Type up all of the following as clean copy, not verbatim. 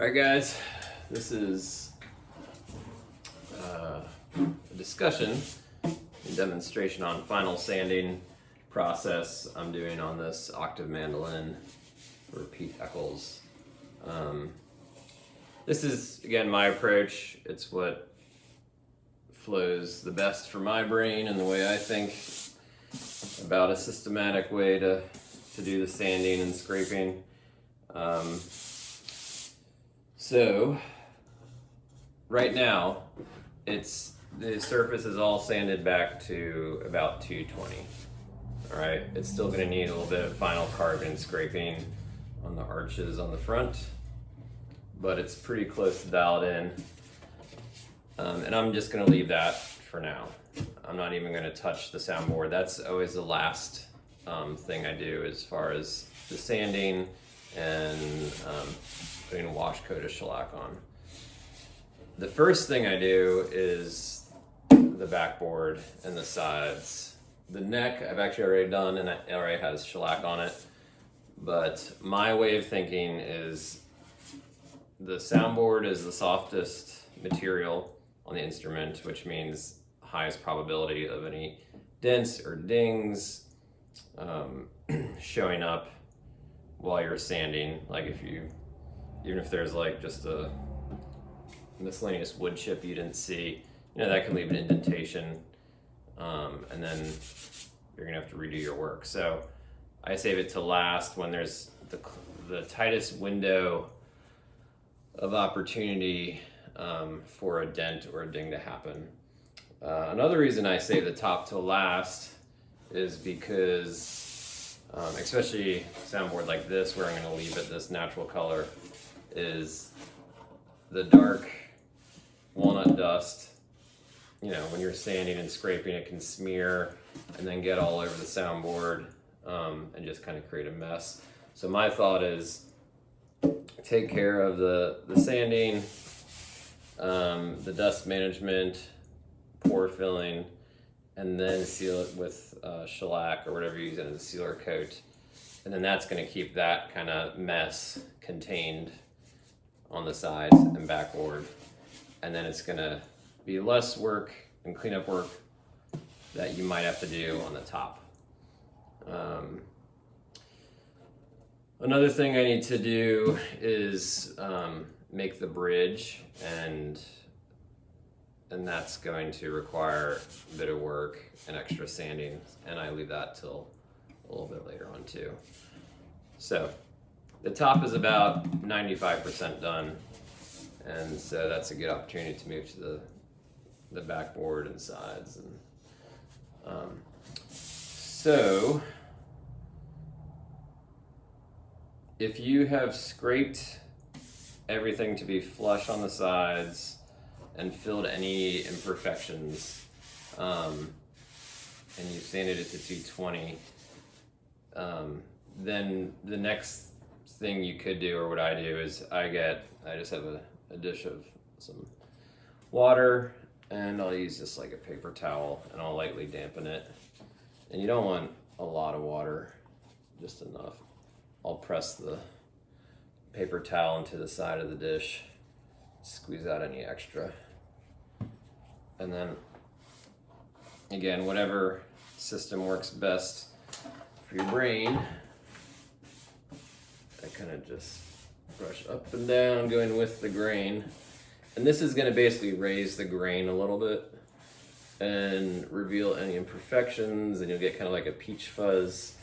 Alright guys, this is a discussion and demonstration on final sanding process I'm doing on this Octave Mandolin for Pete Eccles. This is, again, my approach. It's what flows the best for my brain and the way I think about a systematic way to do the sanding and scraping. So right now the surface is all sanded back to about 220. All right, it's still going to need a little bit of final carving and scraping on the arches on the front, but it's pretty close to dialed in. And I'm just going to leave that for now. I'm not even going to touch the soundboard. That's always the last thing I do as far as the sanding and putting a wash coat of shellac on. The first thing I do is the backboard and the sides. The neck I've actually already done, and it already has shellac on it. But my way of thinking is the soundboard is the softest material on the instrument, which means highest probability of any dents or dings showing up while you're sanding. Like even if there's like just a miscellaneous wood chip you didn't see, that can leave an indentation, and then you're gonna have to redo your work. So I save it to last when there's the tightest window of opportunity for a dent or a ding to happen. Another reason I save the top to last is because, especially soundboard like this, where I'm going to leave it this natural color, is the dark walnut dust. When you're sanding and scraping, it can smear and then get all over the soundboard and just kind of create a mess. So my thought is take care of the sanding, the dust management, pore filling, and then seal it with shellac or whatever you're using as a sealer coat. And then that's going to keep that kind of mess contained on the sides and backboard. And then it's going to be less work and cleanup work that you might have to do on the top. Another thing I need to do is make the bridge, and that's going to require a bit of work and extra sanding, and I leave that till a little bit later on too. So the top is about 95% done, and so that's a good opportunity to move to the backboard and sides. And so if you have scraped everything to be flush on the sides and filled any imperfections, and you sanded it to 220, then the next thing you could do, or what I do, is I just have a dish of some water, and I'll use just like a paper towel, and I'll lightly dampen it. And you don't want a lot of water, just enough. I'll press the paper towel into the side of the dish, squeeze out any extra. And then, again, whatever system works best for your brain, I kind of just brush up and down, going with the grain. And this is going to basically raise the grain a little bit and reveal any imperfections, and you'll get kind of like a peach fuzz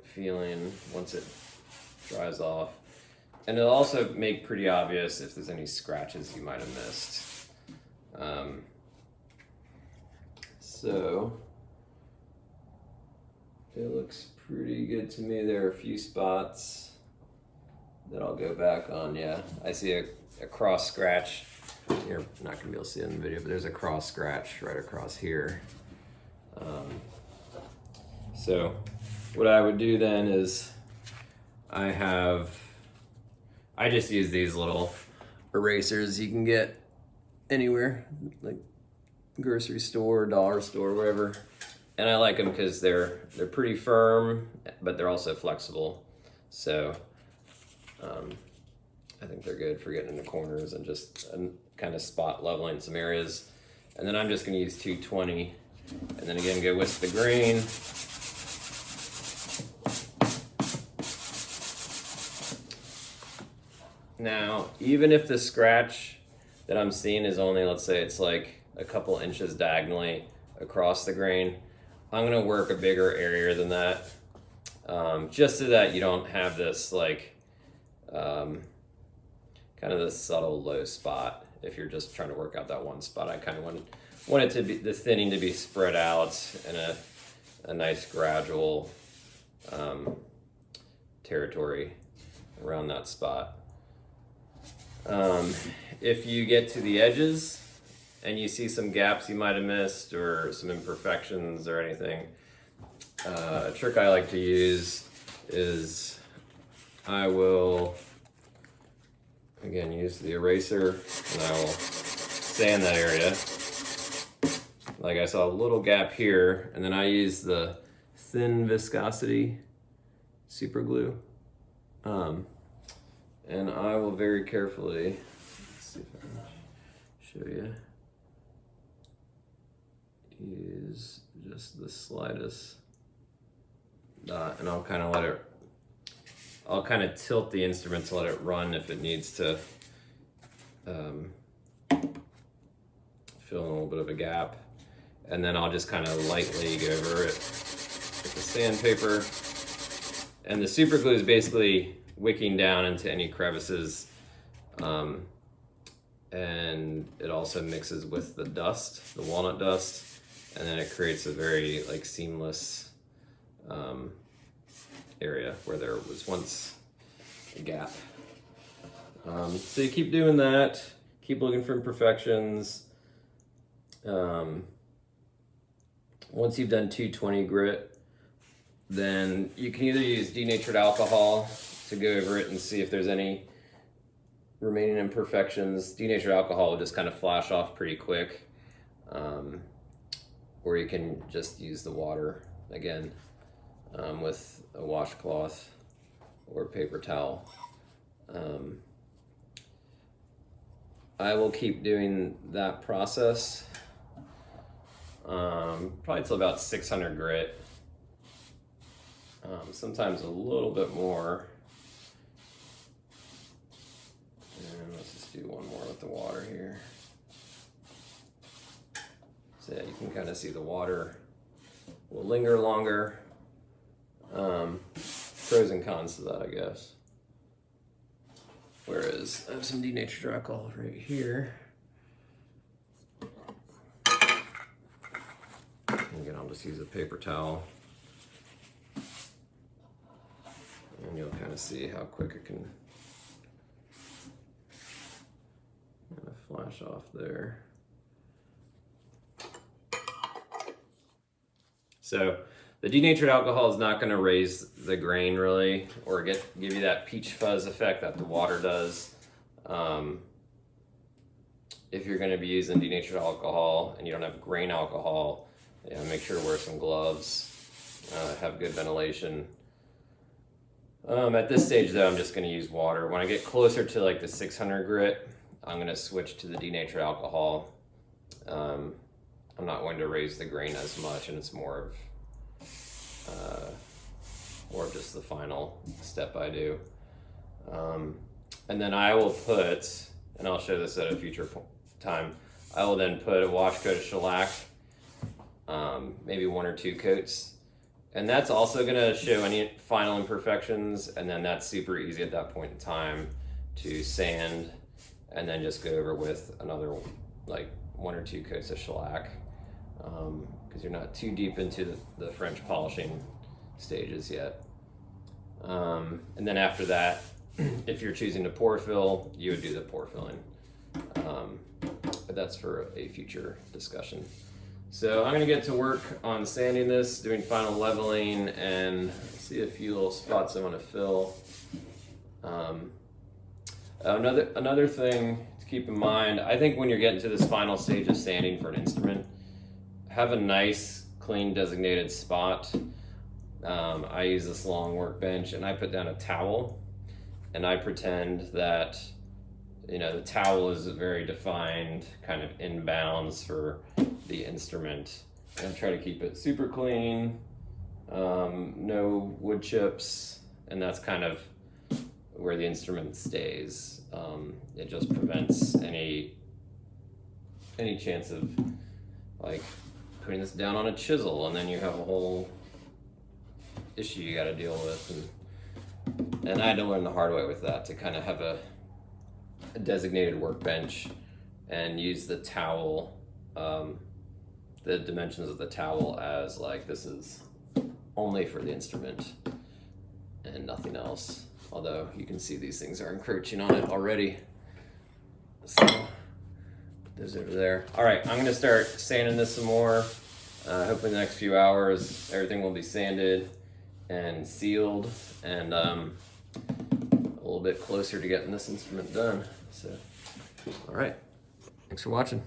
feeling once it dries off. And it'll also make pretty obvious if there's any scratches you might have missed. So it looks pretty good to me. There are a few spots that I'll go back on. Yeah, I see a cross scratch. You're not gonna be able to see it in the video, but there's a cross scratch right across here. So what I would do then is I just use these little erasers you can get anywhere, like grocery store, dollar store, wherever. And I like them because they're pretty firm, but they're also flexible. So I think they're good for getting into corners and just kind of spot leveling some areas. And then I'm just gonna use 220 and then again go with the grain. Now, even if the scratch that I'm seeing is only, let's say it's like a couple inches diagonally across the grain, I'm gonna work a bigger area than that, just so that you don't have this like, kind of this subtle low spot. If you're just trying to work out that one spot, I kind of want it to be, the thinning to be spread out in a nice gradual territory around that spot. If you get to the edges and you see some gaps you might have missed or some imperfections or anything, a trick I like to use is I will, again, use the eraser and I will sand that area. Like I saw a little gap here, and then I use the thin viscosity super glue. And I will very carefully, let's see if I can show you, use just the slightest dot, and I'll kind of I'll kind of tilt the instrument to let it run if it needs to fill in a little bit of a gap. And then I'll just kind of lightly go over it with the sandpaper. And the super glue is basically wicking down into any crevices, and it also mixes with the dust, the walnut dust, and then it creates a very like seamless area where there was once a gap. So you keep doing that, keep looking for imperfections. Once you've done 220 grit, then you can either use denatured alcohol to go over it and see if there's any remaining imperfections. Denatured alcohol will just kind of flash off pretty quick. Or you can just use the water again with a washcloth or paper towel. I will keep doing that process probably till about 600 grit. Sometimes a little bit more. And let's just do one more with the water here. So yeah, you can kind of see the water will linger longer. Pros and cons to that, I guess. Whereas I have some denatured alcohol right here. Again, I'll just use a paper towel. And you'll kind of see how quick it can kind of flash off there. So the denatured alcohol is not going to raise the grain really, or give you that peach fuzz effect that the water does. If you're going to be using denatured alcohol and you don't have grain alcohol, make sure to wear some gloves, have good ventilation. At this stage though, I'm just going to use water. When I get closer to like the 600 grit, I'm going to switch to the denatured alcohol. I'm not going to raise the grain as much, and it's more of just the final step I do. And then I will put, and I'll show this at a future time, I will then put a wash coat of shellac, maybe 1 or 2 coats. And that's also gonna show any final imperfections, and then that's super easy at that point in time to sand and then just go over with another like 1 or 2 coats of shellac, because you're not too deep into the French polishing stages yet. And then after that, if you're choosing to pour fill, you would do the pour filling. But that's for a future discussion. So I'm gonna get to work on sanding this, doing final leveling, and see a few little spots I wanna fill. Another thing to keep in mind, I think when you're getting to this final stage of sanding for an instrument, have a nice, clean, designated spot. I use this long workbench and I put down a towel and I pretend that you know, the towel is very defined, kind of inbounds for the instrument. And try to keep it super clean, no wood chips, and that's kind of where the instrument stays. It just prevents any chance of like putting this down on a chisel, and then you have a whole issue you got to deal with. And I had to learn the hard way with that, to kind of have a designated workbench and use the towel, the dimensions of the towel as like, this is only for the instrument and nothing else. Although you can see these things are encroaching on it already. So put those over there. All right, I'm gonna start sanding this some more. Hopefully in the next few hours, everything will be sanded and sealed, and a little bit closer to getting this instrument done. So, all right, thanks for watching.